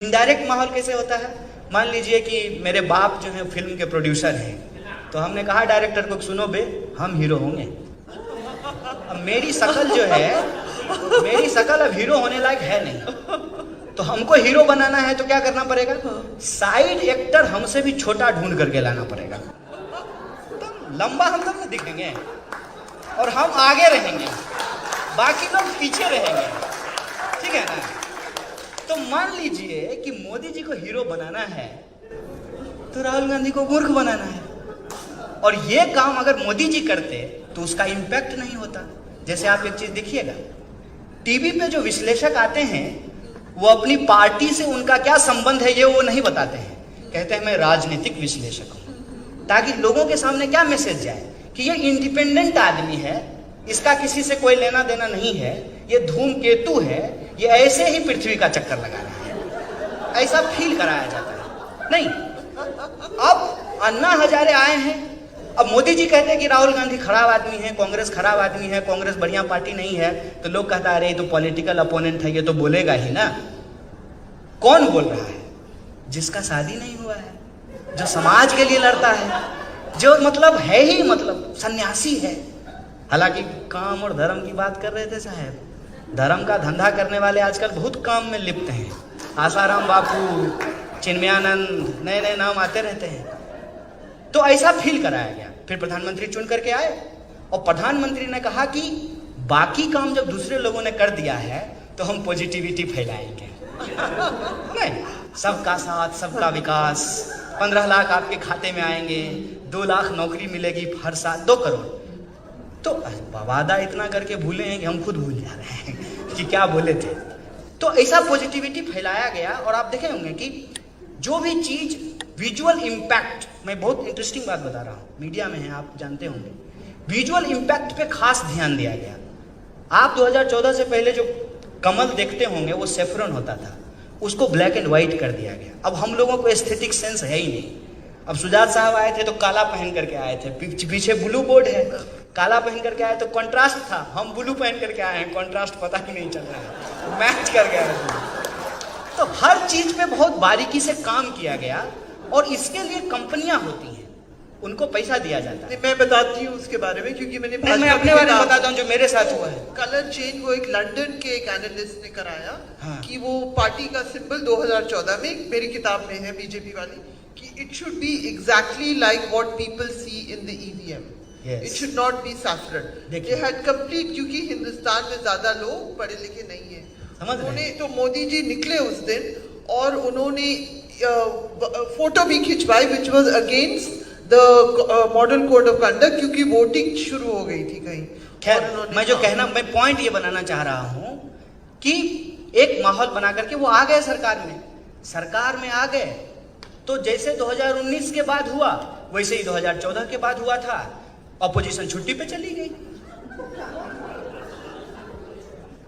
Indirect माहौल कैसे होता है? मान लीजिए कि मेरे बाप जो है फिल्म के प्रोड्यूसर हैं, तो हमने कहा डायरेक्टर को, सुनो बे हम हीरो होंगे। अब मेरी शक्ल जो है, मेरी शक्ल अब हीरो होने लायक है नहीं, तो हमको हीरो बनाना है तो क्या करना पड़ेगा? साइड एक्टर हमसे भी छोटा ढूंढ करके लाना पड़ेगा। तो लंबा हम तब न दिखेंगे और हम आगे रहेंगे, बाकी लोग पीछे रहेंगे, ठीक है ना? तो मान लीजिए कि मोदी जी को हीरो बनाना है तो राहुल गांधी को मूर्ख बनाना है, और ये काम अगर मोदी जी करते तो उसका इम्पैक्ट नहीं होता। जैसे आप एक चीज देखिएगा, टीवी पे जो विश्लेषक आते हैं वो अपनी पार्टी से उनका क्या संबंध है ये वो नहीं बताते हैं, कहते हैं मैं राजनीतिक विश्लेषक हूं, ताकि लोगों के सामने क्या मैसेज जाए कि ये इंडिपेंडेंट आदमी है, इसका किसी से कोई लेना देना नहीं है, ये धूमकेतु है, ये ऐसे ही पृथ्वी का चक्कर लगा रहा है, ऐसा फील कराया जाता है। नहीं, अब अन्ना हजारे आए हैं, अब मोदी जी कहते हैं कि राहुल गांधी खराब आदमी है, कांग्रेस खराब आदमी है, कांग्रेस बढ़िया पार्टी नहीं है, तो लोग कहता है अरे ये तो पॉलिटिकल अपोनेंट है, ये तो बोलेगा ही ना। कौन बोल रहा है? जिसका शादी नहीं हुआ है, जो समाज के लिए लड़ता है, जो मतलब है ही मतलब सन्यासी है। हालांकि काम और धर्म की बात कर रहे थे साहब, धर्म का धंधा करने वाले आजकल बहुत काम में लिप्त हैं। आसाराम बापू, चिन्मयानंद, नए नए नाम आते रहते हैं। तो ऐसा फील कराया गया। फिर प्रधानमंत्री चुन करके आए और प्रधानमंत्री ने कहा कि बाकी काम जब दूसरे लोगों ने कर दिया है तो हम पॉजिटिविटी फैलाएंगे। नहीं, सबका साथ सबका विकास, 15 लाख आपके खाते में आएंगे, 2 लाख नौकरी मिलेगी हर साल, 2 करोड़। तो वादा इतना करके भूले हैं कि हम खुद भूल जा रहे हैं कि क्या बोले थे। तो ऐसा पॉजिटिविटी फैलाया गया। और आप देखे होंगे कि जो भी चीज विजुअल इम्पैक्ट, मैं बहुत इंटरेस्टिंग बात बता रहा हूँ, मीडिया में है आप जानते होंगे, विजुअल इम्पैक्ट पे खास ध्यान दिया गया। आप 2014 से पहले जो कमल देखते होंगे वो सेफ्रॉन होता था, उसको ब्लैक एंड व्हाइट कर दिया गया। अब हम लोगों को एस्थेटिक सेंस है ही नहीं। अब सुजात साहब आए थे तो काला पहन करके आए थे, पीछे ब्लू बोर्ड है, काला पहन करके आए तो कंट्रास्ट था, हम ब्लू पहन करके आए हैं, कंट्रास्ट पता ही नहीं चल रहा है, मैच कर गया है। तो हर चीज पे बहुत बारीकी से काम किया गया, और इसके लिए कंपनियां होती हैं, उनको पैसा दिया जाता है। मैं बताती हूँ उसके बारे में, क्योंकि मैं अपने बारे में बताता हूँ जो मेरे साथ हुआ है। कलर चेंज वो एक लंदन के एक एनालिस्ट ने कराया। हाँ। कि वो पार्टी का सिंबल 2014 में, मेरी किताब में है बीजेपी वाली, कि it should be exactly like what people see in the EVM, it should not be saffron. They had complete, क्योंकि हिंदुस्तान में ज्यादा लोग पढ़े लिखे नहीं है, उन्होंने तो मोदी जी निकले उस दिन और उन्होंने फोटो भी खिंचवाई which was against the model code of conduct, क्योंकि वोटिंग शुरू हो गई थी कहीं। खैर, मैं पॉइंट ये बनाना चाह रहा हूं कि एक माहौल बना करके वो आ गए सरकार में आ गए। तो जैसे 2019 के बाद हुआ वैसे ही 2014 के बाद हुआ था, अपोजिशन छुट्टी पे चली गई।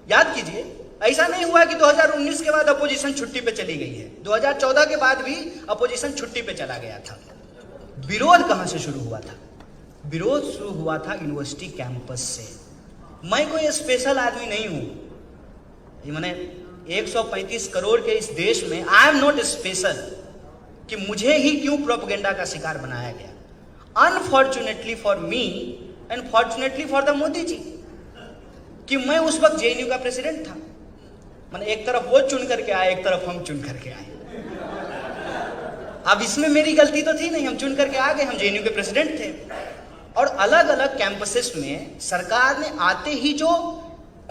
याद कीजिए, ऐसा नहीं हुआ कि 2019 के बाद अपोजिशन छुट्टी पे चली गई है, 2014 के बाद भी अपोजिशन छुट्टी पे चला गया था। विरोध कहां से शुरू हुआ था? विरोध शुरू हुआ था यूनिवर्सिटी कैंपस से। मैं कोई स्पेशल आदमी नहीं हूं, ये मैंने 135 करोड़ के इस देश में आई एम नॉट स्पेशल कि मुझे ही क्यों प्रोपेगेंडा का शिकार बनाया गया। Unfortunately for me and fortunately for the Modi ji, कि मैं उस वक्त जेएनयू का प्रेसिडेंट था। मैंने एक तरफ वो चुन करके आए, एक तरफ हम चुन करके आए। अब इसमें मेरी गलती तो थी नहीं, हम चुन करके आ गए, हम जेएनयू के प्रेसिडेंट थे। और अलग अलग कैंपसेस में सरकार ने आते ही जो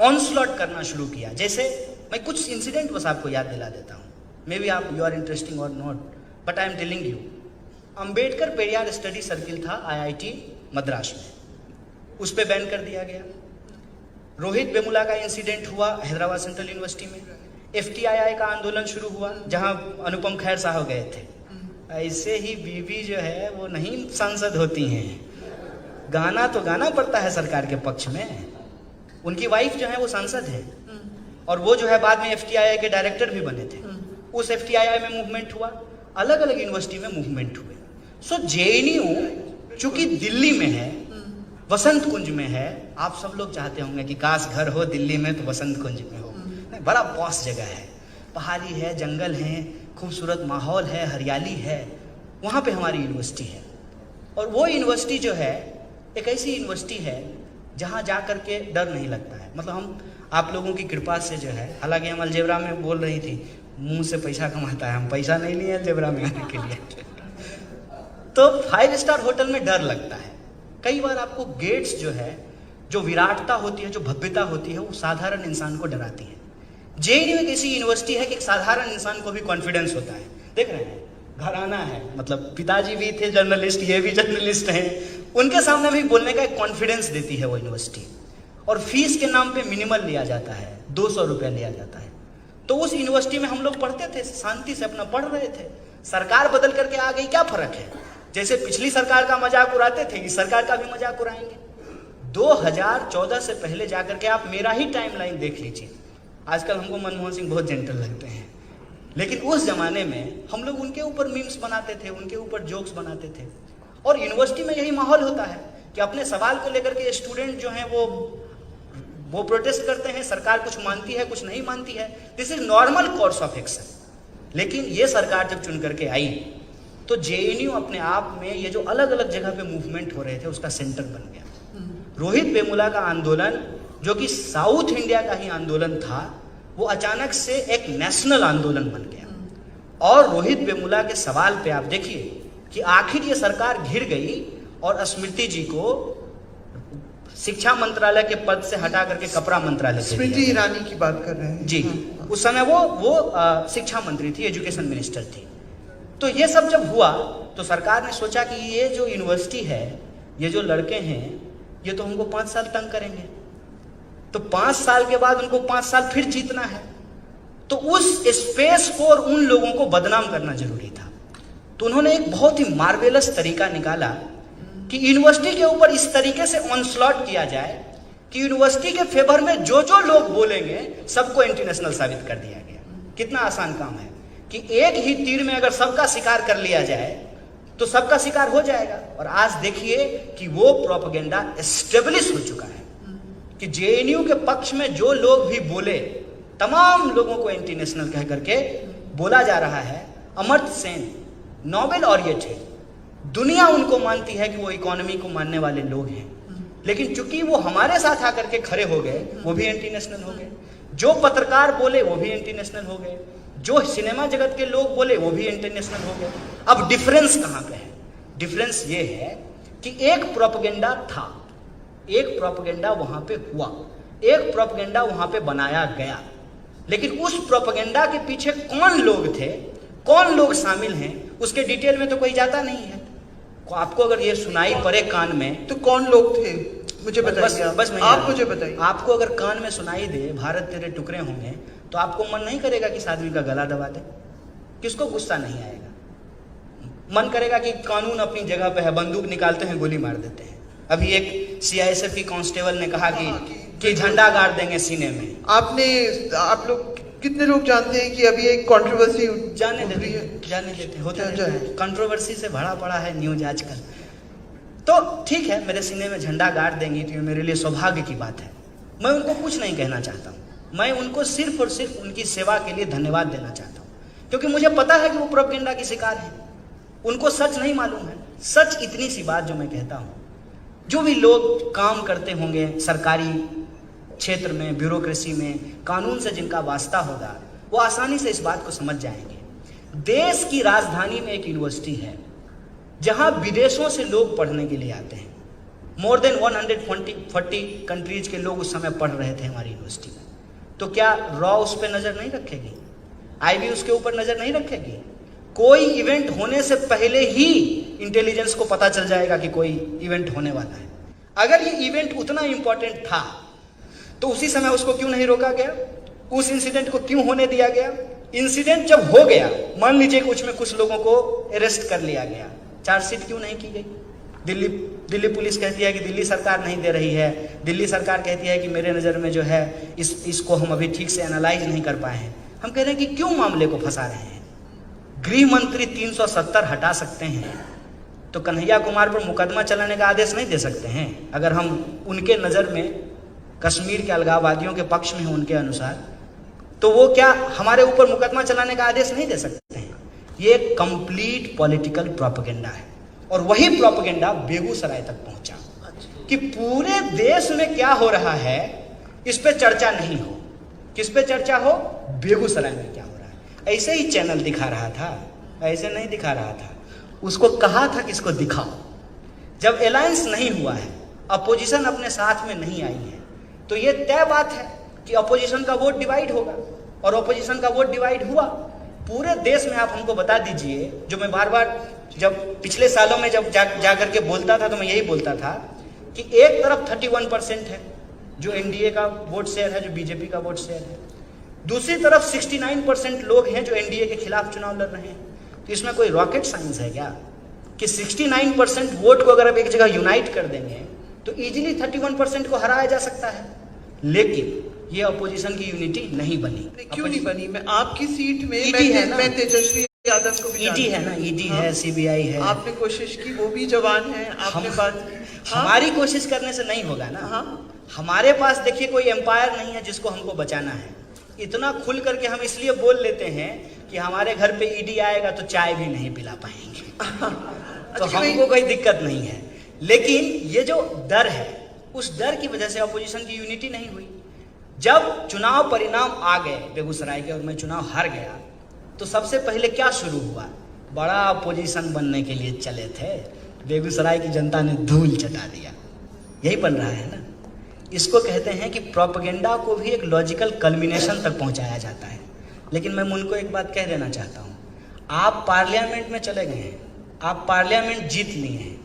ऑनस्लॉट करना शुरू किया, जैसे मैं कुछ इंसिडेंट बस आपको याद दिला देता हूँ, मे बी आप यू आर इंटरेस्टिंग और not, but I am telling you. Ambedkar Periyar study circle था IIT मद्रास में, उस पर बैन कर दिया गया। रोहित वेमुला का इंसिडेंट हुआ हैदराबाद सेंट्रल यूनिवर्सिटी में, FTII का आंदोलन शुरू हुआ जहां अनुपम खैर साहब गए थे। ऐसे ही बीवी जो है वो नहीं सांसद होती हैं, गाना तो गाना पड़ता है सरकार के पक्ष में। उनकी वाइफ जो है वो सांसद है, और वो जो है बाद में FTII के डायरेक्टर भी बने थे। उस FTII में मूवमेंट हुआ, अलग अलग यूनिवर्सिटी में मूवमेंट हुए। सो JNU चूंकि दिल्ली में है, वसंत कुंज में है, आप सब लोग चाहते होंगे कि काश घर हो दिल्ली में तो वसंत कुंज में हो, बड़ा पॉश जगह है। पहाड़ी है, जंगल है, खूबसूरत माहौल है, हरियाली है, वहाँ पे हमारी यूनिवर्सिटी है। और वो यूनिवर्सिटी जो है एक ऐसी यूनिवर्सिटी है जहाँ जा कर के डर नहीं लगता है। मतलब हम आप लोगों की कृपा से जो है, हालांकि हम अलजेब्रा में बोल रही थी मुंह से पैसा कमाता है, हम पैसा नहीं लिए अलजेब्रा में आने के लिए तो 5 स्टार होटल में डर लगता है। कई बार आपको गेट्स जो है, जो विराटता होती है, जो भव्यता होती है, वो साधारण इंसान को डराती है। जेएनयू एक ऐसी यूनिवर्सिटी है कि एक साधारण इंसान को भी कॉन्फिडेंस होता है। देख रहे हैं, घराना है, मतलब पिताजी भी थे जर्नलिस्ट, ये भी जर्नलिस्ट हैं, उनके सामने भी बोलने का एक कॉन्फिडेंस देती है वो यूनिवर्सिटी। और फीस के नाम पे मिनिमल लिया जाता है, 200 रुपया लिया जाता है। तो उस यूनिवर्सिटी में हम लोग पढ़ते थे, शांति से अपना पढ़ रहे थे। सरकार बदल करके आ गई, क्या फर्क है? जैसे पिछली सरकार का मजाक उड़ाते थे, इस सरकार का भी मजाक उड़ाएंगे। 2014 से पहले जाकर के आप मेरा ही टाइमलाइन देख लीजिए। आजकल हमको मनमोहन सिंह बहुत जेंटल लगते हैं, लेकिन उस जमाने में हम लोग उनके ऊपर मीम्स बनाते थे, उनके ऊपर जोक्स बनाते थे। और यूनिवर्सिटी में यही माहौल होता है कि अपने सवाल को लेकर के स्टूडेंट जो हैं वो प्रोटेस्ट करते हैं, सरकार कुछ मानती है, कुछ नहीं मानती है। This is normal course of action. लेकिन ये सरकार जब चुन करके आई तो जेएनयू अपने आप में ये जो अलग अलग जगह पे मूवमेंट हो रहे थे उसका सेंटर बन गया। रोहित वेमुला का आंदोलन, जो कि साउथ इंडिया का ही आंदोलन था, वो अचानक से एक नेशनल आंदोलन बन गया। और रोहित वेमुला के सवाल पे आप देखिए कि आखिर ये सरकार घिर गई और स्मृति जी को शिक्षा मंत्रालय के पद से हटा करके कपड़ा मंत्रालय, स्मृति ईरानी की बात कर रहे हैं जी। उस समय वो शिक्षा मंत्री थी, एजुकेशन मिनिस्टर थी। तो ये सब जब हुआ तो सरकार ने सोचा कि ये जो यूनिवर्सिटी है, ये जो लड़के हैं, ये तो हमको 5 साल तंग करेंगे, तो 5 साल के बाद उनको 5 साल फिर जीतना है। तो उस स्पेस को और उन लोगों को बदनाम करना जरूरी था। तो उन्होंने एक बहुत ही मार्वेलस तरीका निकाला कि यूनिवर्सिटी के ऊपर इस तरीके से ऑनस्लॉट किया जाए कि यूनिवर्सिटी के फेवर में जो जो लोग बोलेंगे सबको इंटरनेशनल साबित कर दिया गया। कितना आसान काम है कि एक ही तीर में अगर सबका शिकार कर लिया जाए तो सबका शिकार हो जाएगा। और आज देखिए कि वो प्रोपेगेंडा एस्टेब्लिश हो चुका है कि जेएनयू के पक्ष में जो लोग भी बोले, तमाम लोगों को इंटरनेशनल कह करके बोला जा रहा है। अमर्त्य सेन नोबेल ऑरिएट है, दुनिया उनको मानती है कि वो इकोनॉमी को मानने वाले लोग हैं, लेकिन चूंकि वो हमारे साथ आकर के खड़े हो गए, वो भी इंटरनेशनल हो गए। जो पत्रकार बोले वो भी इंटरनेशनल हो गए, जो सिनेमा जगत के लोग बोले वो भी इंटरनेशनल हो गए। अब डिफरेंस कहाँ पे है? डिफरेंस ये है कि एक प्रोपेगेंडा था, एक प्रोपेगेंडा वहां पे हुआ, एक प्रोपेगेंडा वहां पे बनाया गया, लेकिन उस प्रोपेगेंडा के पीछे कौन लोग थे, कौन लोग शामिल हैं, उसके डिटेल में तो कोई जाता नहीं है। आपको अगर ये सुनाई पड़े कान में तो कौन लोग थे मुझे बताइए। बस आप मुझे बताइए। आपको अगर कान में सुनाई दे भारत तेरे टुकड़े होंगे तो आपको मन नहीं करेगा कि इस आदमी का गला दबा दे? किसको गुस्सा नहीं आएगा? मन करेगा कि कानून अपनी जगह पे है, बंदूक निकालते हैं, गोली मार देते हैं। अभी एक सीआईएसएफ की कांस्टेबल ने कहा कि झंडा गाड़ देंगे सीने में। आप लोग कितने लोग जानते हैं कि अभी एक कंट्रोवर्सी जाने देते होता है, कंट्रोवर्सी से भरा पड़ा है न्यूज आजकल। तो ठीक है, मेरे सीने में झंडा गाड़ देंगी तो ये मेरे लिए सौभाग्य की बात है। मैं उनको कुछ नहीं कहना चाहता हूँ, मैं उनको सिर्फ और सिर्फ उनकी सेवा के लिए धन्यवाद देना चाहता हूँ, क्योंकि मुझे पता है कि वो प्रोपेगेंडा की शिकार है, उनको सच नहीं मालूम है। सच इतनी सी बात जो मैं कहता हूँ, जो भी लोग काम करते होंगे सरकारी क्षेत्र में, ब्यूरोक्रेसी में, कानून से जिनका वास्ता होगा, वो आसानी से इस बात को समझ जाएंगे। देश की राजधानी में एक यूनिवर्सिटी है जहां विदेशों से लोग पढ़ने के लिए आते हैं। मोर देन 140 कंट्रीज के लोग उस समय पढ़ रहे थे हमारी यूनिवर्सिटी में। तो क्या रॉ उस पर नजर नहीं रखेगी? आईबी उसके ऊपर नजर नहीं रखेगी? कोई इवेंट होने से पहले ही इंटेलिजेंस को पता चल जाएगा कि कोई इवेंट होने वाला है। अगर ये इवेंट उतना इंपॉर्टेंट था तो उसी समय उसको क्यों नहीं रोका गया? उस इंसिडेंट को क्यों होने दिया गया? इंसिडेंट जब हो गया, मान लीजिए कुछ में कुछ लोगों को अरेस्ट कर लिया गया, चार्जशीट क्यों नहीं की गई? दिल्ली पुलिस कहती है कि दिल्ली सरकार नहीं दे रही है, दिल्ली सरकार कहती है कि मेरे नज़र में जो है इसको हम अभी ठीक से एनालाइज नहीं कर पाए हैं। हम कह रहे हैं कि क्यों मामले को फंसा रहे हैं? गृह मंत्री 370 हटा सकते हैं तो कन्हैया कुमार पर मुकदमा चलाने का आदेश नहीं दे सकते हैं? अगर हम उनके नज़र में कश्मीर के अलगाववादियों के पक्ष में हैं उनके अनुसार, तो वो क्या हमारे ऊपर मुकदमा चलाने का आदेश नहीं दे सकते हैं? ये कंप्लीट पॉलिटिकल प्रोपेगेंडा है। और वही प्रोपेगेंडा बेगूसराय तक पहुंचा कि पूरे देश में क्या हो रहा है इस पे चर्चा नहीं हो। किस पे चर्चा हो? बेगूसराय में क्या हो रहा है। ऐसे ही चैनल दिखा रहा था, ऐसे नहीं दिखा रहा था। उसको कहा था कि इसको दिखाओ। जब अलायंस नहीं हुआ है, अपोजिशन अपने साथ में नहीं आई है, तो ये तय बात है कि अपोजिशन का वोट डिवाइड होगा। और अपोजिशन का वोट डिवाइड हुआ। पूरे देश में आप हमको बता दीजिए, जो मैं बार बार जब पिछले सालों में जब जा करके बोलता था तो मैं यही बोलता था कि एक तरफ 31% है जो एनडीए का वोट शेयर है, जो बीजेपी का वोट शेयर है, दूसरी तरफ 69% लोग हैं जो एनडीए के खिलाफ चुनाव लड़ रहे हैं। तो इसमें कोई रॉकेट साइंस है क्या कि 69% वोट को अगर आप एक जगह यूनाइट कर देंगे तो इजीली 31% को हराया जा सकता है। लेकिन ये अपोजिशन की यूनिटी नहीं बनी। क्यों नहीं बनी? मैं आपकी सीट में मैं तेजस्वी यादव को भी ईडी है ना, ईडी है, सीबीआई है। आपने कोशिश की, वो भी जवान है, आपने बात हमारी कोशिश करने से नहीं होगा ना। हमारे पास देखिए कोई एम्पायर नहीं है जिसको हमको बचाना है। इतना खुल करके हम इसलिए बोल लेते हैं कि हमारे घर पे ईडी आएगा तो चाय भी नहीं पिला पाएंगे तो हमको कोई दिक्कत नहीं है। लेकिन ये जो डर है, उस डर की वजह से अपोजिशन की यूनिटी नहीं हुई। जब चुनाव परिणाम आ गए बेगूसराय के और मैं चुनाव हार गया, तो सबसे पहले क्या शुरू हुआ? बड़ा अपोजिशन बनने के लिए चले थे, बेगूसराय की जनता ने धूल चटा दिया। यही बन रहा है ना। इसको कहते हैं कि प्रोपेगेंडा को भी एक लॉजिकल कल्मिनेशन तक पहुंचाया जाता है। लेकिन मैं उनको एक बात कह देना चाहता हूँ, आप पार्लियामेंट में चले गए हैं, आप पार्लियामेंट जीत लिए हैं,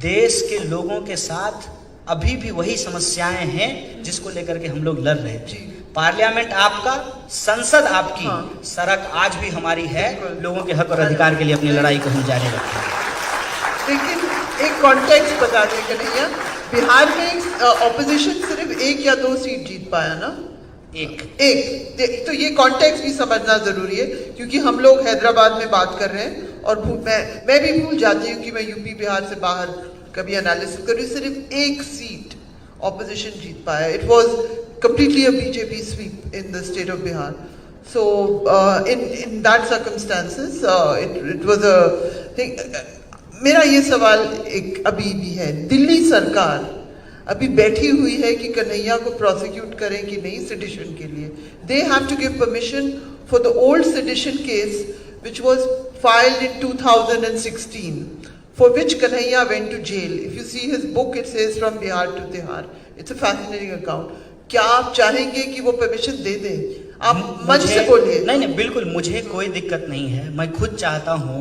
देश के लोगों के साथ अभी भी वही समस्याएं हैं जिसको लेकर के हम लोग लड़ रहे थे। पार्लियामेंट आपका, संसद आपकी, सड़क आज भी हमारी है। लोगों के हक और अधिकार के लिए अपनी लड़ाई को हम जारी रखेंगे। लेकिन एक कॉन्टेक्स्ट बता दें कन्हैया, बिहार में ऑपोजिशन सिर्फ 1 या 2 सीट जीत पाया ना? एक। तो ये कॉन्टेक्स्ट भी समझना जरूरी है, क्योंकि हम लोग हैदराबाद में बात कर रहे हैं और मैं भी भूल जाती हूँ कि मैं यूपी बिहार से बाहर कभी एनालिसिस करूँ। सिर्फ 1 सीट ऑपोजिशन जीत पाया। It was completely a BJP sweep in the state of Bihar. So in that circumstances, it was a thing. मेरा ये सवाल एक अभी भी है, दिल्ली सरकार अभी बैठी हुई है कि कन्हैया को प्रोसिक्यूट करें कि नहीं सेडिशन के लिए। They have to give permission for the old sedition case which was filed in 2016, for which Kanhaiya went to jail. If you see his book, it says From Bihar to Tihar. It's a fascinating account. क्या आप चाहेंगे कि वो permission दे दें? आप मंच से बोलिए। नहीं, बिल्कुल मुझे कोई दिक्कत नहीं है। मैं खुद चाहता हूं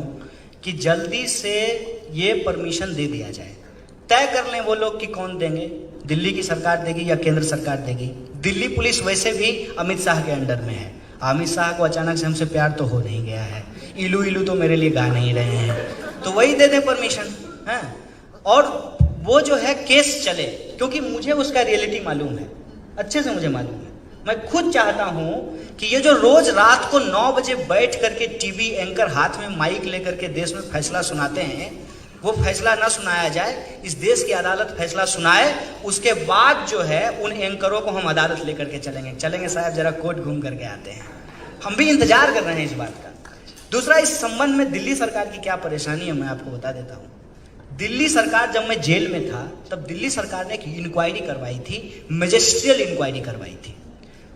कि जल्दी से ये परमिशन दे दिया जाए। तय कर लें वो लोग कि कौन देंगे, दिल्ली की सरकार देगी या केंद्र सरकार देगी। दिल्ली पुलिस वैसे भी अमित शाह के अंडर में है। अमित शाह को अचानक से हमसे प्यार तो हो नहीं गया है, इलू इलू तो मेरे लिए गा नहीं रहे हैं, तो वही दे दें परमिशन है। और वो जो है केस चले, क्योंकि मुझे उसका रियलिटी मालूम है, अच्छे से मुझे मालूम है। मैं खुद चाहता हूं कि ये जो रोज रात को 9 बजे बैठ करके टीवी एंकर हाथ में माइक लेकर के देश में फैसला सुनाते हैं, वो फैसला ना सुनाया जाए। इस देश की अदालत फैसला सुनाए, उसके बाद जो है उन एंकरों को हम अदालत लेकर के चलेंगे साहब, जरा कोर्ट घूम करके आते हैं। हम भी इंतजार कर रहे हैं इस बात का। दूसरा, इस संबंध में दिल्ली सरकार की क्या परेशानी है मैं आपको बता देता हूँ। दिल्ली सरकार, जब मैं जेल में था तब दिल्ली सरकार ने एक इंक्वायरी करवाई थी, मैजिस्ट्रियल इंक्वायरी करवाई थी।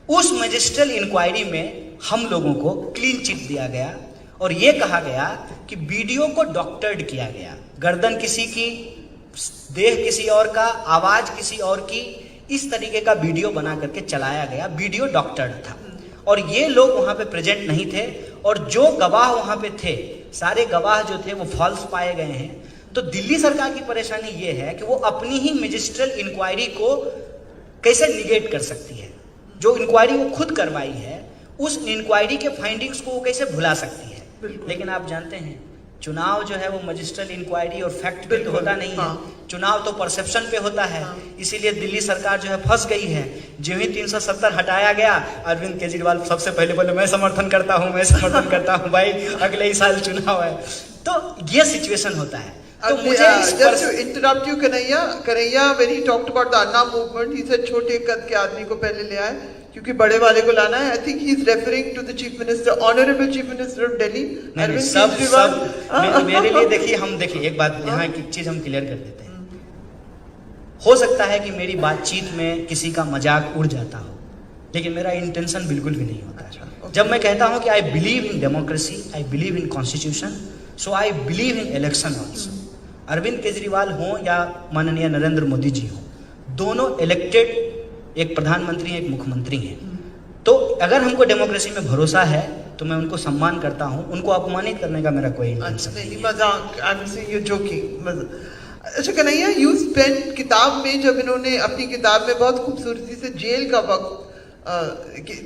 उस मैजिस्ट्रियल इंक्वायरी में हम लोगों को क्लीन चिट दिया गया और ये कहा गया कि वीडियो को डॉक्टर्ड किया गया। गर्दन किसी की, देह किसी और का, आवाज किसी और की, इस तरीके का वीडियो बना करके चलाया गया। वीडियो डॉक्टर्ड था और ये लोग वहां पे प्रेजेंट नहीं थे और जो गवाह वहां पे थे, सारे गवाह जो थे वो फॉल्स पाए गए हैं। तो दिल्ली सरकार की परेशानी ये है कि वो अपनी ही मैजिस्ट्रियल इंक्वायरी को कैसे निगेट कर सकती है। जो इंक्वायरी वो खुद करवाई है, उस इंक्वायरी के फाइंडिंग्स को वो कैसे भुला सकती है। लेकिन आप जानते हैं चुनाव जो है वो मैजिस्ट्रियल इंक्वायरी और फैक्ट पे तो होता नहीं है। चुनाव तो परसेप्शन पे होता है। इसीलिए दिल्ली सरकार जो है फंस गई है। जो ही 370 हटाया गया, अरविंद केजरीवाल सबसे पहले बोले मैं समर्थन करता हूँ भाई, अगले ही साल चुनाव है। तो ये सिचुएशन होता है। तो मुझे just to interrupt you, Kanhaiya, when he talked about the Anna movement, he said छोटे कद के आदमी को पहले ले आए, क्योंकि बड़े वाले को लाना है. I think he is referring to the Chief Minister, Honorable Chief Minister of Delhi. नहीं, सब मेरे लिए देखिए एक बात यहाँ एक चीज हम क्लियर कर देते हैं. हो सकता है कि मेरी बातचीत में किसी का मजाक उड़ जाता हो, लेकिन मेरा इंटेंशन बिल्कुल भी नहीं होता. जब मैं कहता हूं कि I believe in democracy, I believe in constitution, so I believe in election also. Arvind Kejriwal हो या माननीय नरेंद्र मोदी जी हो, दोनों इलेक्टेड, एक प्रधानमंत्री हैं, एक मुख्यमंत्री हैं. तो अगर हमको डेमोक्रेसी में भरोसा है तो मैं उनको सम्मान करता हूं. उनको अपमानित करने का मेरा कोई इंटेंशन नहीं. मजाक, I am saying you joking. अच्छा कन्हैया, यू स्पेंड, किताब में जब इन्होंने अपनी किताब में बहुत खूबसूरती से जेल का वक्त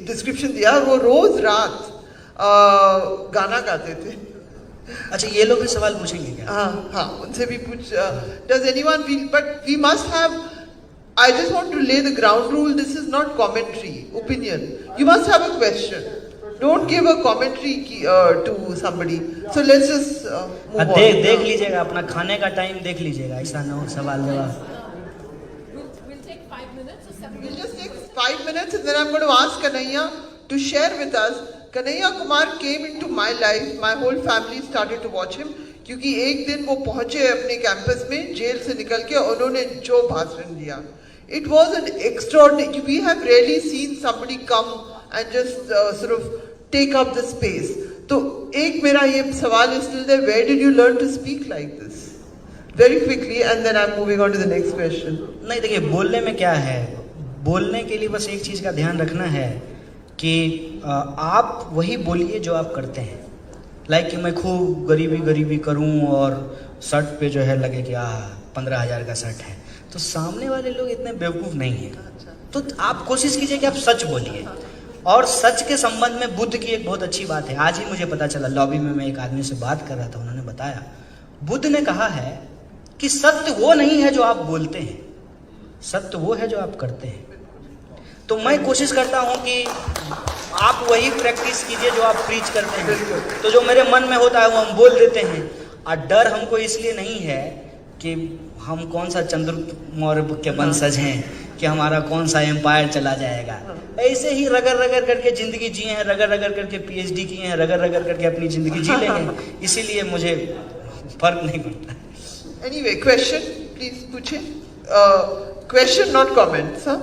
डिस्क्रिप्शन दिया, वो रोज रात गाना गाते थे. अच्छा, ये लोग भी सवाल पूछेंगे क्या? हाँ, उनसे भी पूछ. Does anyone feel, but we must have, I just want to lay the ground rule. This is not commentary, opinion. You must have a question. Don't give a commentary to somebody. So let's just move on. देख लीजिएगा, अपना खाने का time देख लीजिएगा, ऐसा ना हो सवाल जवाब. We'll take 5 minutes or 7 minutes. We'll just take 5 minutes and then I'm going to ask Kanhaiya to share with us. Kanhaiya Kumar came into my life. My whole family started to watch him. क्योंकि एक दिन वो पहुंचे अपने campus में jail से निकल के, उन्होंने जो भाषण दिया, it was an extraordinary. We have rarely seen somebody come and just sort of take up the space. तो एक मेरा ये सवाल is still there. Where did you learn to speak like this? Very quickly, and then I'm moving on to the next question. नहीं, देखिए बोलने में क्या है, बोलने के लिए बस एक चीज का ध्यान रखना है कि आप वही बोलिए जो आप करते हैं. लाइक कि मैं खूब गरीबी करूं और शर्ट पे जो है लगे कि 15,000 का शर्ट है, तो सामने वाले लोग इतने बेवकूफ़ नहीं हैं. तो आप कोशिश कीजिए कि आप सच बोलिए. और सच के संबंध में बुद्ध की एक बहुत अच्छी बात है. आज ही मुझे पता चला, लॉबी में मैं एक आदमी से बात कर रहा था, उन्होंने बताया बुद्ध ने कहा है कि सत्य वो नहीं है जो आप बोलते हैं, सत्य वो है जो आप करते हैं. तो मैं कोशिश करता हूं कि आप वही प्रैक्टिस कीजिए जो आप प्रीच करते हैं. तो जो मेरे मन में होता है वो हम बोल देते हैं. और डर हमको इसलिए नहीं है कि हम कौन सा चंद्रगुप्त मौर्य के वंशज हैं, कि हमारा कौन सा एम्पायर चला जाएगा. ऐसे ही रगड़ करके जिंदगी जिए हैं, रगड़ करके PhD किए हैं, रगड़ करके अपनी जिंदगी जी लेंगे. इसीलिए मुझे फर्क नहीं पड़ता. Anyway, question, please पूछे. Question, not comments, huh?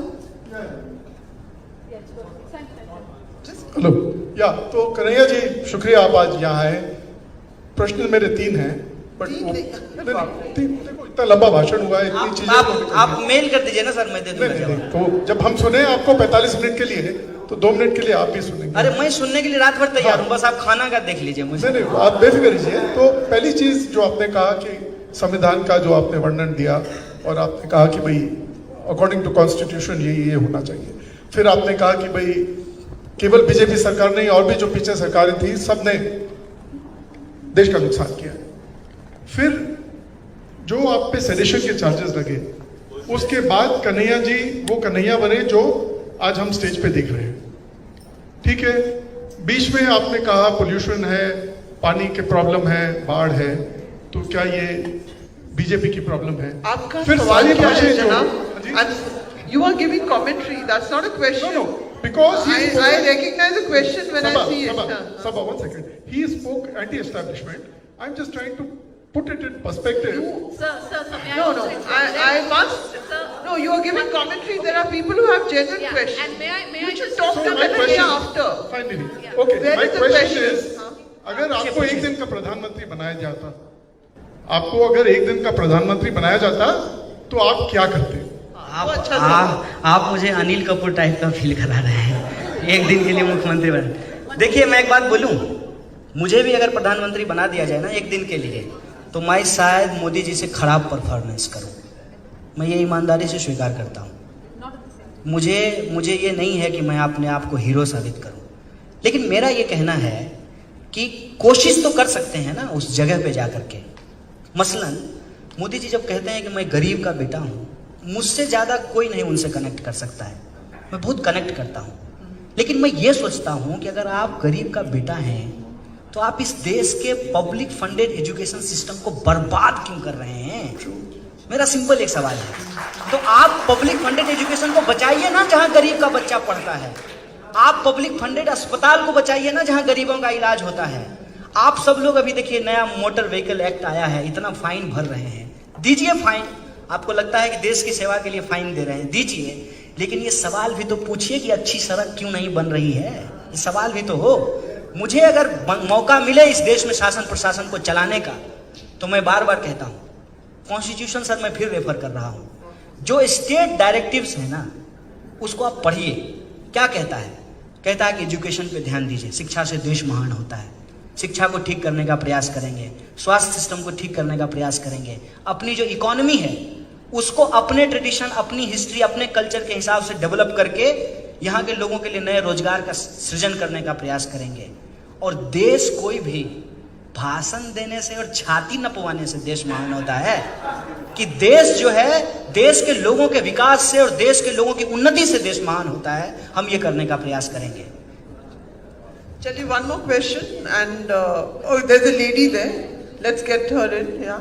Hello या तो कन्हैया जी, शुक्रिया आप आज यहाँ आए. प्रश्न मेरे 3 हैं, बट देखो इतना लंबा भाषण हुआ है, इतनी चीजें आप मेल कर दीजिए ना सर, मैं दे दूंगा. तो जब हम सुने आपको 45 मिनट के लिए है, तो 2 मिनट के लिए आप भी सुनेंगे. अरे मैं सुनने के लिए रात भर तैयार हूँ, बस आप खाना का देख लीजिए मुझे. नहीं, आप बेफिक्र रहिए. तो पहली चीज जो आपने कहा कि संविधान का जो आपने वर्णन दिया, और आपने कहा कि भाई अकॉर्डिंग टू कॉन्स्टिट्यूशन ये होना चाहिए. फिर आपने कहा कि भाई केवल बीजेपी सरकार नहीं, और भी जो पीछे सरकारें थी, सब ने देश का नुकसान किया. फिर जो आप पे सेडिशन के चार्जेस लगे, उसके बाद कन्हैया जी वो कन्हैया बने जो आज हम स्टेज पे देख रहे हैं. ठीक है, बीच में आपने कहा पोल्यूशन है, पानी के प्रॉब्लम है, बाढ़ है, तो क्या ये बीजेपी की प्रॉब्लम है? आपका फिर सवाल क्या है जो जनाब? You are giving commentary. That's not a question. No, because I recognize the question when I see it. Sabha, 1 second. He spoke anti-establishment. I'm just trying to put it in perspective. Sir, may I No, also explain? I must. Sir, No, you are giving commentary. There are people who have genuine Yeah, questions. and may I You should just talk to So my Kanhaiya question after. finally. Yeah. Okay, Where my is the question question? is, अगर आपको एक दिन का प्रधानमंत्री बनाया जाता, आपको अगर एक दिन का प्रधानमंत्री बनाया जाता, तो आप क्या करते? आप मुझे अनिल कपूर टाइप का फील करा रहे हैं, एक दिन के लिए मुख्यमंत्री बने. देखिए मैं एक बात बोलूं, मुझे भी अगर प्रधानमंत्री बना दिया जाए ना एक दिन के लिए, तो मैं शायद मोदी जी से खराब परफॉर्मेंस करूं. मैं ये ईमानदारी से स्वीकार करता हूं. मुझे ये नहीं है कि मैं अपने आप को हीरो साबित करूं, लेकिन मेरा ये कहना है कि कोशिश तो कर सकते हैं ना उस जगह पे जा करके. मसलन मोदी जी जब कहते हैं कि मैं गरीब का बेटा हूं, मुझसे ज़्यादा कोई नहीं उनसे कनेक्ट कर सकता है. मैं बहुत कनेक्ट करता हूँ. लेकिन मैं ये सोचता हूँ कि अगर आप गरीब का बेटा हैं तो आप इस देश के पब्लिक फंडेड एजुकेशन सिस्टम को बर्बाद क्यों कर रहे हैं? मेरा सिंपल एक सवाल है. तो आप पब्लिक फंडेड एजुकेशन को बचाइए ना, जहाँ गरीब का बच्चा पढ़ता है. आप पब्लिक फंडेड अस्पताल को बचाइए ना, जहां गरीबों का इलाज होता है। आप सब लोग अभी देखिए नया मोटर व्हीकल एक्ट आया है, इतना फाइन भर रहे हैं, दीजिए फाइन। आपको लगता है कि देश की सेवा के लिए फाइन दे रहे हैं, दीजिए, लेकिन ये सवाल भी तो पूछिए कि अच्छी सड़क क्यों नहीं बन रही है, ये सवाल भी तो हो। मुझे अगर मौका मिले इस देश में शासन प्रशासन को चलाने का, तो मैं बार बार कहता हूँ, कॉन्स्टिट्यूशन सर मैं फिर रेफर कर रहा हूँ, जो स्टेट डायरेक्टिव्स है ना उसको आप पढ़िए। क्या कहता है? कहता है कि एजुकेशन पे ध्यान दीजिए, शिक्षा से देश महान होता है, शिक्षा को ठीक करने का प्रयास करेंगे, स्वास्थ्य सिस्टम को ठीक करने का प्रयास करेंगे, अपनी जो इकोनॉमी है उसको अपने ट्रेडिशन, अपनी हिस्ट्री, अपने कल्चर के हिसाब से डेवलप करके यहाँ के लोगों के लिए नए रोजगार का सृजन करने का प्रयास करेंगे। और देश कोई भी भाषण देने से और छाती नपवाने से देश महान होता है, कि देश जो है देश के लोगों के विकास से और देश के लोगों की उन्नति से देश महान होता है। हम ये करने का प्रयास करेंगे। चलिए, one more question and oh, there's a lady there. Let's get her in. Yeah.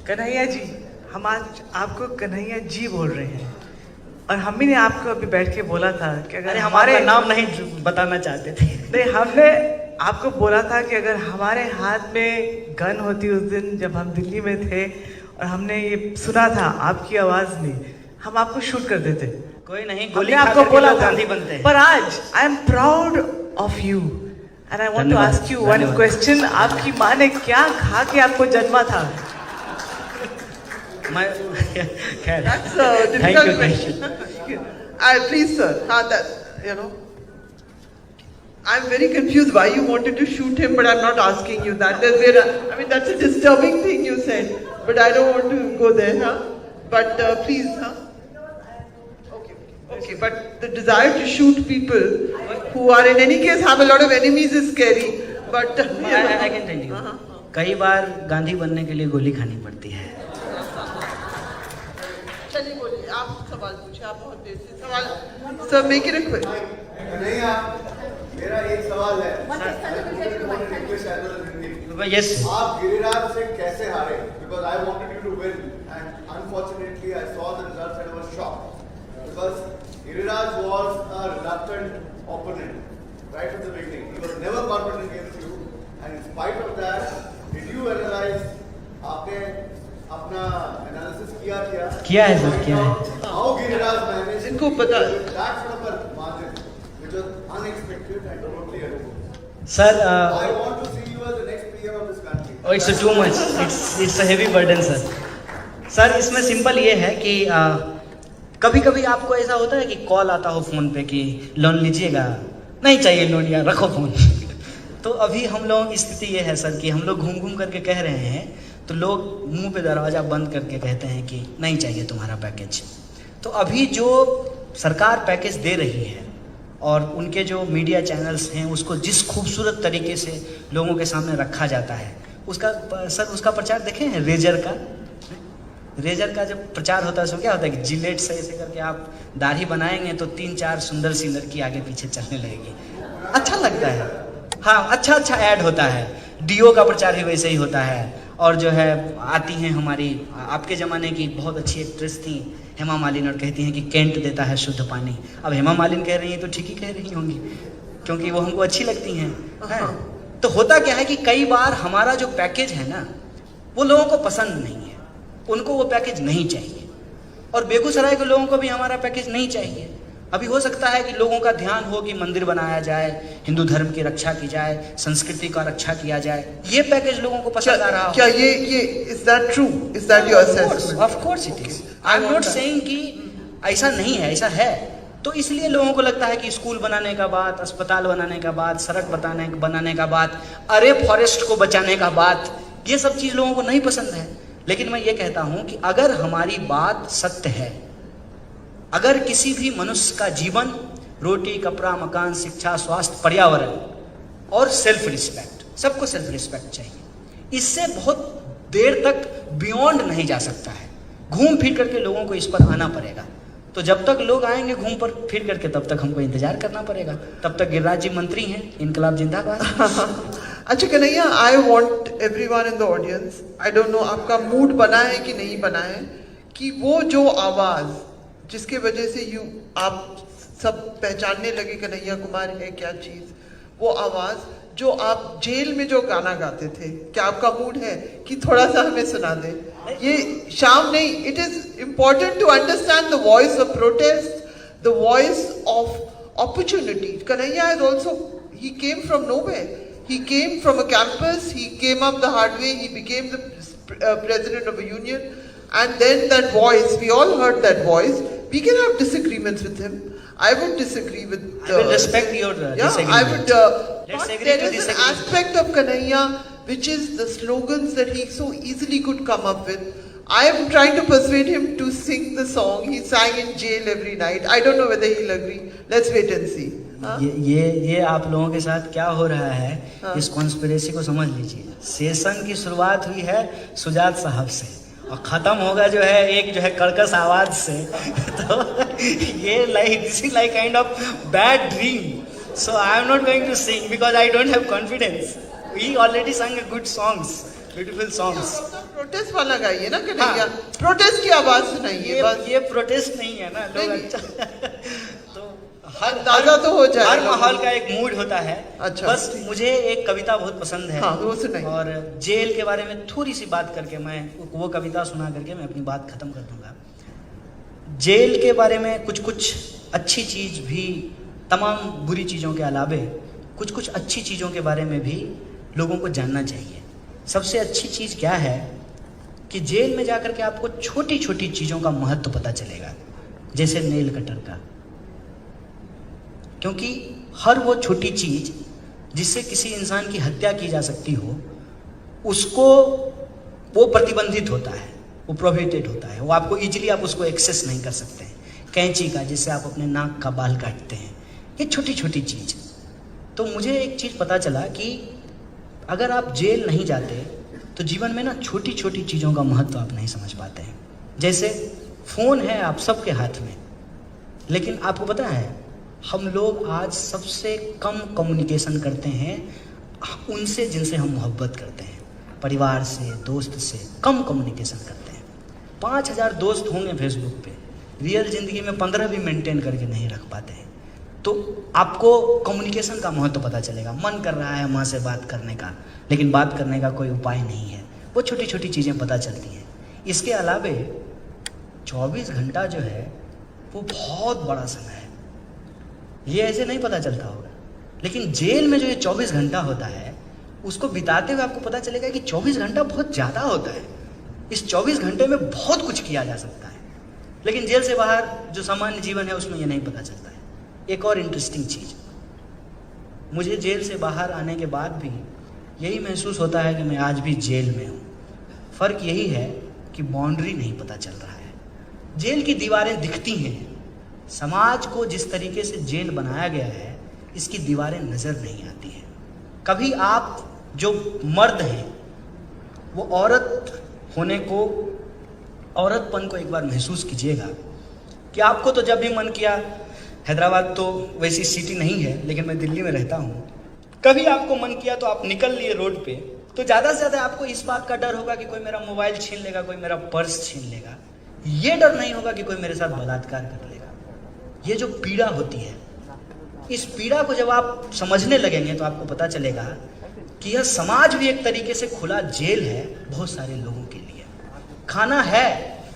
Kanhaiya ji, हम आज आपको कन्हैया जी बोल रहे हैं, और हम ही ने आपको अभी बैठ के बोला था कि अगर हमारे नाम नहीं बताना चाहते थे। नहीं, हमने आपको बोला था कि अगर हमारे हाथ में गन होती उस दिन जब हम दिल्ली में थे और हमने ये सुना था आपकी आवाज में, हम आपको शूट कर देते। कोई नहीं, गोली हमने खा आपको करके बोला लोग था, गांधी बनते हैं। पर आज I am proud of you and I want to धन्यवाद, आस्क यू वन धन्यवाद। क्वेश्चन। आपकी माँ ने क्या खा के आपको जन्मा था? मैं खैर, That's a Thank difficult you, thank question. Please, sir. I'm very confused why you wanted to shoot him, but I'm not asking you that. That's a disturbing thing you said, but I don't want to go there, huh? But please, huh? Okay. But the desire to shoot people who are in any case have a lot of enemies is scary. But I can tell you, कई बार गांधी बनने के लिए गोली खानी पड़ती है। चलिए बोलिए, आप सवाल पूछिए, आप बहुत देर से सवाल। Sir, make it request. Kanhaiya, मेरा एक सवाल है। यस, आप गिरिराज से कैसे हारे? Because I wanted you to win, and unfortunately I saw the results and I was shocked. Because Giriraj was a reluctant opponent right from the beginning. He was never confident against you, and in spite of that, did you analyze? आपने अपना analysis किया है sir, किया है। How Giriraj managed इनको पता that sort of a margin, which was unexpected and totally unexpected. Sir, I want to see you as the next PM of this country. oh, it's too much, it's a heavy burden sir. Sir, इसमें simple ये है कि कभी कभी आपको ऐसा होता है कि कॉल आता हो फोन पे कि लोन लीजिएगा, नहीं चाहिए लोन, यार रखो फोन। तो अभी हम लोगों की स्थिति ये है सर कि हम लोग घूम घूम करके कह रहे हैं, तो लोग मुंह पे दरवाज़ा बंद करके कहते हैं कि नहीं चाहिए तुम्हारा पैकेज। तो अभी जो सरकार पैकेज दे रही है और उनके जो मीडिया चैनल्स हैं उसको जिस खूबसूरत तरीके से लोगों के सामने रखा जाता है, उसका प्रचार देखे हैं। रेजर का जब प्रचार होता है उसमें क्या होता है कि जिलेट से ऐसे करके आप दाढ़ी बनाएंगे तो 3-4 सुंदर सी लड़की आगे पीछे चलने लगेगी, अच्छा लगता है। हाँ, अच्छा ऐड होता है। डीओ का प्रचार भी वैसे ही होता है। और जो है आती हैं हमारी आपके ज़माने की बहुत अच्छी एक्ट्रेस थी हेमा मालिनी, और कहती हैं कि कैंट देता है शुद्ध पानी। अब हेमा मालिनी कह रही हैं तो ठीक ही कह रही होंगी, क्योंकि वो हमको अच्छी लगती हैं। तो होता क्या है कि कई बार हमारा जो पैकेज है ना वो लोगों को पसंद नहीं है, उनको वो पैकेज नहीं चाहिए। और बेगूसराय के लोगों को भी हमारा पैकेज नहीं चाहिए। अभी हो सकता है कि लोगों का ध्यान हो कि मंदिर बनाया जाए, हिंदू धर्म की रक्षा की जाए, संस्कृति का रक्षा किया जाए, ये पैकेज लोगों को पसंद आ रहा हो। क्या ये is that true? Is that your assessment? Of course it is. I am not saying कि ऐसा नहीं है, ऐसा है। तो इसलिए लोगों को लगता है कि स्कूल बनाने का बात, अस्पताल बनाने का बात, सड़क बनाने का बात, अरे फॉरेस्ट को बचाने का बात, ये सब चीज़ लोगों को नहीं पसंद है। लेकिन मैं ये कहता हूं कि अगर हमारी बात सत्य है, अगर किसी भी मनुष्य का जीवन रोटी, कपड़ा, मकान, शिक्षा, स्वास्थ्य, पर्यावरण और सेल्फ रिस्पेक्ट, सबको सेल्फ रिस्पेक्ट चाहिए, इससे बहुत देर तक बियॉन्ड नहीं जा सकता है। घूम फिर करके लोगों को इस पर आना पड़ेगा। तो जब तक लोग आएंगे घूम पर फिर करके, तब तक हमको इंतजार करना पड़ेगा। तब तक गिरिराज जी मंत्री हैं, इनकलाब जिंदाबाद। अच्छा Kanhaiya, I want everyone in the audience, I don't know आपका मूड बना है कि नहीं बना है, कि वो जो आवाज जिसके वजह से आप सब पहचानने लगे कन्हैया कुमार है क्या चीज, वो आवाज जो आप जेल में जो गाना गाते थे, क्या आपका मूड है कि थोड़ा सा हमें सुना दे? ये शाम नहीं, it is important to understand the voice of protest, the voice of opportunity. Kanhaiya is also, he came from nowhere. He came from a campus, he came up the hard way, he became the president of a union. And then that voice, we all heard that voice. We can have disagreements with him. I would disagree with... I will respect your disagreement. I would... Let's but agree there to is disagree. an aspect of Kanhaiya which is the slogans that he so easily could come up with. I am trying to persuade him to sing the song. He sang in jail every night. I don't know whether he'll agree. Let's wait and see. ये आप लोगों के साथ क्या हो रहा है, इस कॉन्स्पिरेसी को समझ लीजिए। सेशन की शुरुआत हुई है सुजात साहब से और खत्म होगा जो है एक जो है कर्कश आवाज से। तो ये this is like kind of bad dream. So I am not going to sing because I don't have confidence. We already sung good songs, beautiful songs. Protest वाला गाइए ना कन्हैया, प्रोटेस्ट की आवाज सुनाइए बस। ये प्रोटेस्ट नहीं है ना लोग। अच्छा तो हर ताजा तो हो जाएगा। हर माहौल का एक मूड होता है। अच्छा, बस मुझे एक कविता बहुत पसंद है। हाँ, वो सुनाइए। और जेल के बारे में थोड़ी सी बात करके मैं वो कविता सुना करके मैं अपनी बात खत्म कर दूंगा। जेल के बारे में कुछ कुछ अच्छी चीज भी, तमाम बुरी चीजों के अलावे कुछ कुछ अच्छी चीजों के बारे में भी लोगों को जानना चाहिए। सबसे अच्छी चीज क्या है कि जेल में जाकर के आपको छोटी छोटी चीजों का महत्व पता चलेगा, जैसे नेल कटर का। क्योंकि हर वो छोटी चीज जिससे किसी इंसान की हत्या की जा सकती हो, उसको वो प्रतिबंधित होता है, वो प्रोहिबिटेड होता है, वो आपको इजीली आप उसको एक्सेस नहीं कर सकते हैं। कैंची का, जिससे आप अपने नाक का बाल काटते हैं, ये छोटी छोटी चीज। तो मुझे एक चीज पता चला कि अगर आप जेल नहीं जाते तो जीवन में ना छोटी छोटी चीज़ों का महत्व आप नहीं समझ पाते हैं। जैसे फ़ोन है आप सबके हाथ में, लेकिन आपको पता है हम लोग आज सबसे कम कम्युनिकेशन करते हैं उनसे जिनसे हम मोहब्बत करते हैं। परिवार से, दोस्त से कम कम्युनिकेशन करते हैं। 5000 दोस्त होंगे फेसबुक पे, रियल ज़िंदगी में 15 भी मेंटेन करके नहीं रख पाते हैं। तो आपको कम्युनिकेशन का महत्व पता चलेगा। मन कर रहा है माँ से बात करने का, लेकिन बात करने का कोई उपाय नहीं है। वो छोटी छोटी चीज़ें पता चलती हैं। इसके अलावे 24 घंटा जो है वो बहुत बड़ा समय है। ये ऐसे नहीं पता चलता होगा, लेकिन जेल में जो ये 24 घंटा होता है उसको बिताते हुए आपको पता चलेगा कि 24 घंटा बहुत ज़्यादा होता है। इस 24 घंटे में बहुत कुछ किया जा सकता है, लेकिन जेल से बाहर जो सामान्य जीवन है उसमें ये नहीं पता चलता है। एक और इंटरेस्टिंग चीज़, मुझे जेल से बाहर आने के बाद भी यही महसूस होता है कि मैं आज भी जेल में हूँ। फ़र्क यही है कि बाउंड्री नहीं पता चल रहा है। जेल की दीवारें दिखती हैं, समाज को जिस तरीके से जेल बनाया गया है इसकी दीवारें नज़र नहीं आती हैं। कभी आप जो मर्द हैं वो औरत होने को, औरतपन को एक बार महसूस कीजिएगा कि आपको तो जब भी मन किया, हैदराबाद तो वैसी सिटी नहीं है लेकिन मैं दिल्ली में रहता हूँ, कभी आपको मन किया तो आप निकल लिए रोड पे, तो ज़्यादा से ज़्यादा आपको इस बात का डर होगा कि कोई मेरा मोबाइल छीन लेगा, कोई मेरा पर्स छीन लेगा। ये डर नहीं होगा कि कोई मेरे साथ बलात्कार कर लेगा। ये जो पीड़ा होती है, इस पीड़ा को जब आप समझने लगेंगे तो आपको पता चलेगा कि यह समाज भी एक तरीके से खुला जेल है बहुत सारे लोगों के लिए। खाना है,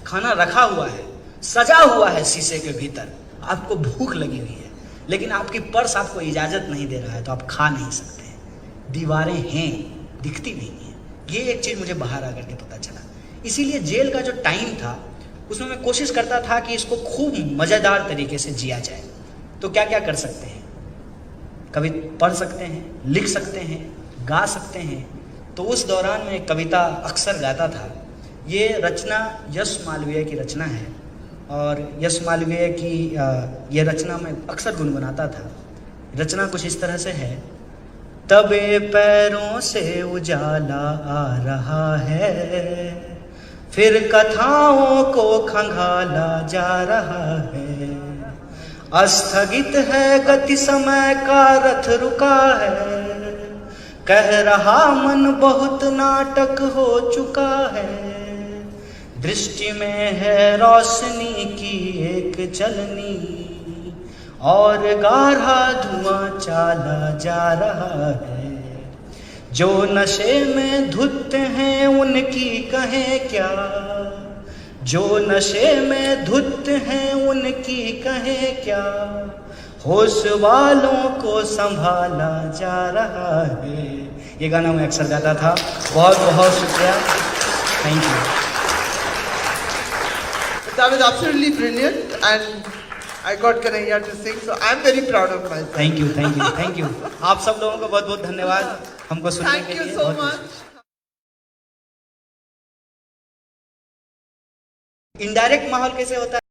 खाना रखा हुआ है, सजा हुआ है शीशे के भीतर, आपको भूख लगी हुई है, लेकिन आपकी पर्स आपको इजाज़त नहीं दे रहा है तो आप खा नहीं सकते हैं। दीवारें हैं, दिखती नहीं हैं। ये एक चीज़ मुझे बाहर आकर के पता चला। इसीलिए जेल का जो टाइम था उसमें मैं कोशिश करता था कि इसको खूब मज़ेदार तरीके से जिया जाए। तो क्या क्या कर सकते हैं? कभी पढ़ सकते हैं, लिख सकते हैं, गा सकते हैं। तो उस दौरान मैं एक कविता अक्सर गाता था। ये रचना यश मालवीय की रचना है और यश मालवीय की ये रचना मैं अक्सर गुनगुनाता था। रचना कुछ इस तरह से है। तबे पैरों से उजाला आ रहा है, फिर कथाओं को खंगाला जा रहा है। अस्थगित है गति समय का रथ रुका है, कह रहा मन बहुत नाटक हो चुका है। दृष्टि में है रोशनी की एक चलनी और गाढ़ा धुआं चाला जा रहा है। जो नशे में धुत हैं उनकी कहें क्या, जो नशे में धुत हैं उनकी कहें क्या, होश वालों को संभाला जा रहा है। ये गाना मैं अक्सर गाता था। बहुत बहुत शुक्रिया, thank you. That was absolutely brilliant, and I got Kanhaiya to sing, so I'm very proud of myself. Thank you, thank you, thank you. आप सब लोगों को बहुत बहुत धन्यवाद हमको सुनने Thank के you लिए। so बहुत- much. इनडायरेक्ट माहौल कैसे होता है?